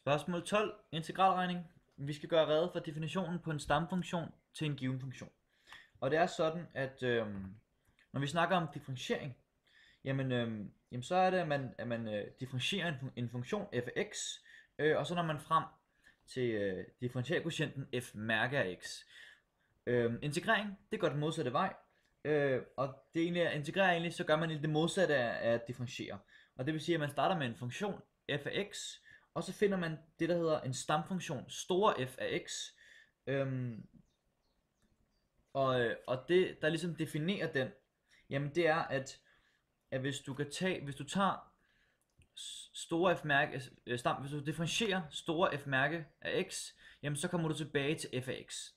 Spørgsmål 12. Integralregning. Vi skal gøre rede for definitionen på en stamfunktion til en given funktion. Og det er sådan, at når vi snakker om differentiering, jamen så er det, at man differentierer en funktion f af x, og så når man frem til differentialquotienten f mærke af x. Integrering, det går den modsatte vej, og det egentlig er integrere egentlig, så gør man det modsatte af at differentiere. Og det vil sige, at man starter med en funktion f af x, og så finder man det, der hedder en stamfunktion, store f af x, og det, der ligesom definerer den, jamen det er, at hvis du tager store f mærke, hvis du differentierer store f mærke af x, jamen så kommer du tilbage til f af x.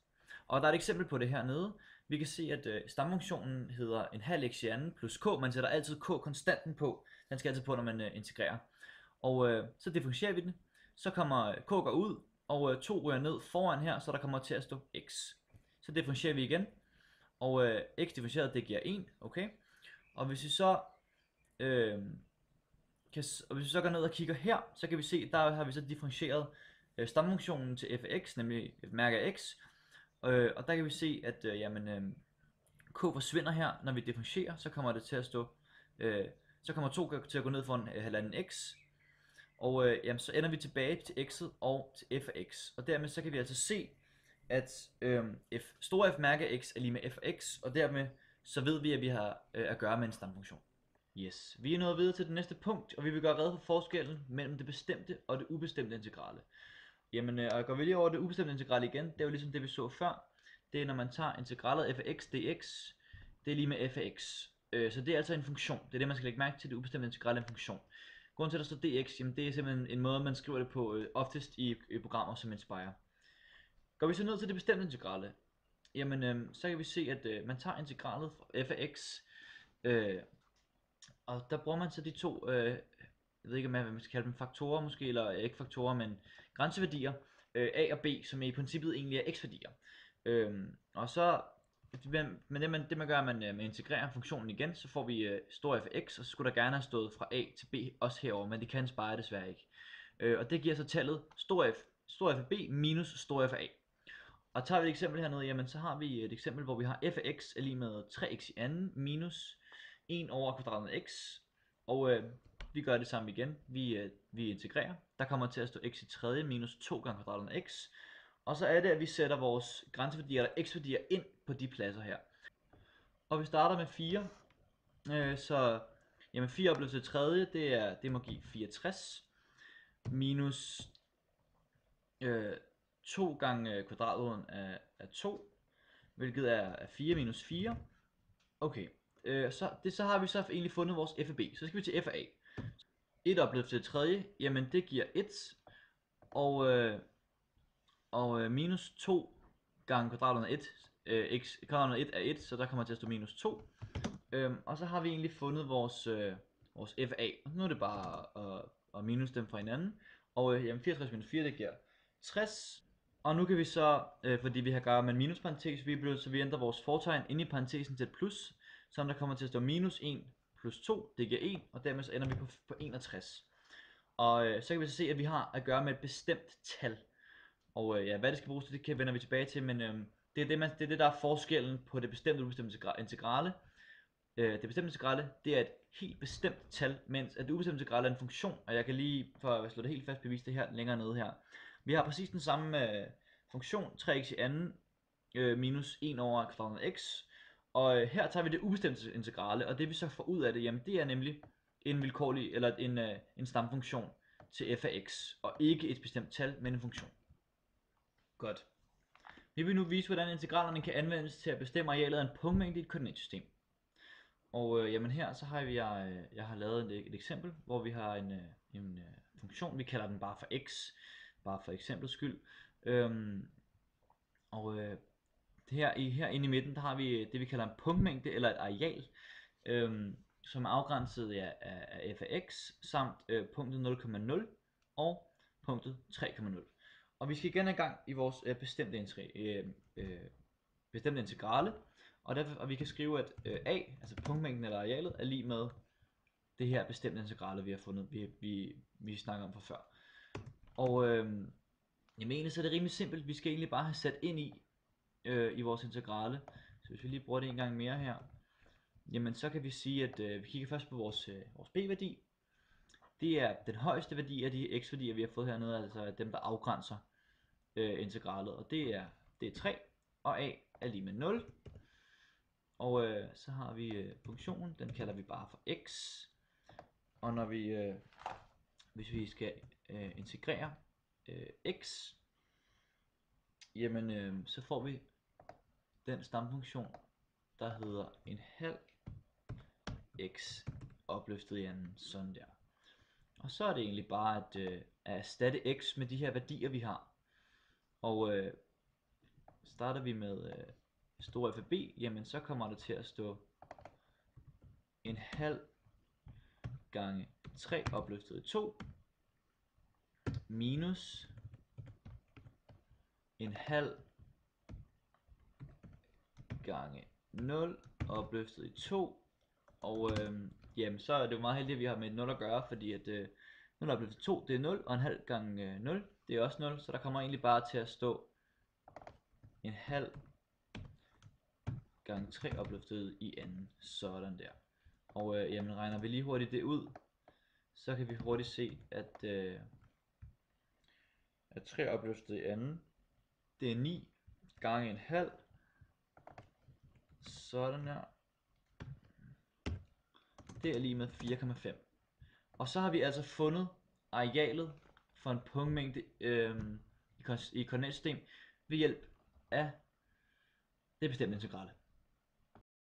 Og der er et eksempel på det hernede. Vi kan se, at stamfunktionen hedder en halv x i anden plus k. Man sætter altid k konstanten på. Den skal altid på, når man integrerer. Og så differentierer vi den. Så kommer k går ud, og 2 ryger ned foran her, så der kommer til at stå x. Så differentierer vi igen. Og x differentieret, det giver 1. Okay. Og hvis vi så går ned og kigger her, så kan vi se, der har vi så differentieret stamfunktionen til f af x, nemlig f mærke af x. Og der kan vi se, at k forsvinder her, når vi differentierer, så kommer det til at stå, så kommer 2 til at gå ned for en halvanden x, og så ender vi tilbage til x'et og til f af x, og dermed så kan vi altså se, at store f mærke af x er lige med f af x, og dermed så ved vi, at vi har at gøre med en stamfunktion. Yes, vi er nået videre til det næste punkt, og vi vil gøre rede for forskellen mellem det bestemte og det ubestemte integrale. Jamen, og går vi lige over det ubestemte integral igen, det er jo ligesom det vi så før. Det er når man tager integralet f af x dx, det er lige med f af x. Så det er altså en funktion, det er det man skal lægge mærke til, det ubestemte integral er en funktion. Grunden til at der står dx, jamen det er simpelthen en måde man skriver det på oftest i programmer som Inspire. Går vi så ned til det bestemte integrale, jamen så kan vi se at man tager integralet f af x, og der bruger man så de to, jeg ved ikke hvad man skal kalde dem, faktorer måske, eller ikke faktorer, men grænseværdier, a og b, som i princippet egentlig er x-værdier. Og så, men det man gør, at man integrerer funktionen igen, så får vi stor f af x, og så skulle der gerne have stået fra a til b også herover, men det kan Inspire desværre ikke. Og det giver så tallet stor f af b minus stor f af a. Og tager vi et eksempel hernede, jamen så har vi et eksempel, hvor vi har f af x er lige med 3x i anden minus 1 over kvadraten af x, og vi gør det samme igen, vi integrerer, der kommer til at stå x i tredje minus 2 gange kvadraten af x, og så er det, at vi sætter vores grænseværdier eller x-værdier ind på de pladser her. Og vi starter med 4, så jamen 4 opløst til tredje, det må give 64, minus 2 gange kvadratroden af 2, hvilket er 4 minus 4. Okay, så har vi så egentlig fundet vores f af b, så skal vi til f af a. 1 opløst til tredje, jamen det giver 1, og minus 2 gange kvadratet af 1, kvadratet af 1 er 1, så der kommer til at stå minus 2. Og så har vi egentlig fundet vores f af a. Nu er det bare at minus dem fra hinanden, og jamen 64 minus 4, det giver 60. Og nu kan vi så, fordi vi har gør med en minusparentes, så vi ændrer vores fortegn ind i parentesen til et plus, så der kommer til at stå minus 1 plus 2, det giver 1, og dermed så ender vi på 61. Og så kan vi så se, at vi har at gøre med et bestemt tal. Og hvad det skal bruges til, det vender vi tilbage til, men det er det, der er forskellen på det bestemte og ubestemte integrale. Det bestemte integrale, det er et helt bestemt tal, mens at det ubestemte integrale er en funktion, og jeg kan lige, for at slå det helt fast, bevise det her længere nede her. Vi har præcis den samme funktion, 3x i anden minus 1 over kvadraten af x, og her tager vi det ubestemte integrale, og det vi så får ud af det, jamen det er nemlig en vilkårlig, eller en stamfunktion til f af x, og ikke et bestemt tal, men en funktion. Godt. Vi vil nu vise, hvordan integralerne kan anvendes til at bestemme arealet af en punktmængde i et koordinatsystem. Og jamen her så har jeg har lavet et eksempel, hvor vi har en funktion, vi kalder den bare for x, bare for eksempelets skyld. Herinde i midten, der har vi det vi kalder en punktmængde eller et areal, som er afgrænset af f af x samt punktet 0,0 og punktet 3,0. Og vi skal igen i gang i vores bestemte integrale, og vi kan skrive at a, altså punktmængden eller arealet, er lige med det her bestemte integrale vi har fundet, vi snakker om fra før. Og jamen egentlig så er det rimelig simpelt. Vi skal egentlig bare have sat ind i vores integrale. Så hvis vi lige bruger det en gang mere her, jamen så kan vi sige, at vi kigger først på vores b-værdi. Det er den højeste værdi af de x-værdier, vi har fået hernede, altså dem, der afgrænser integralet. Og det er 3, og a er lige med 0. Og så har vi funktionen, den kalder vi bare for x. Og når vi, hvis vi skal integrere x, jamen så får vi den stamfunktion, der hedder en halv x opløftet i anden, sådan der. Og så er det egentlig bare at erstatte x med de her værdier, vi har. Og starter vi med store f af b, jamen så kommer der til at stå en halv gange 3 opløftet i 2 minus en halv gange 0 opløftet i 2. Og jamen så er det jo meget heldigt, at vi har med et 0 at gøre, fordi at 0 opløftet i 2 det er 0, og en halv gange 0 det er også 0, så der kommer egentlig bare til at stå en halv gange 3 opløftet i anden, sådan der. Og jamen regner vi lige hurtigt det ud, så kan vi hurtigt se, at 3 opløftet i anden, det er 9 gange en halv, sådan der. Det er lige med 4,5. Og så har vi altså fundet arealet for en punktmængde i koordinatsystem ved hjælp af det bestemte integrale.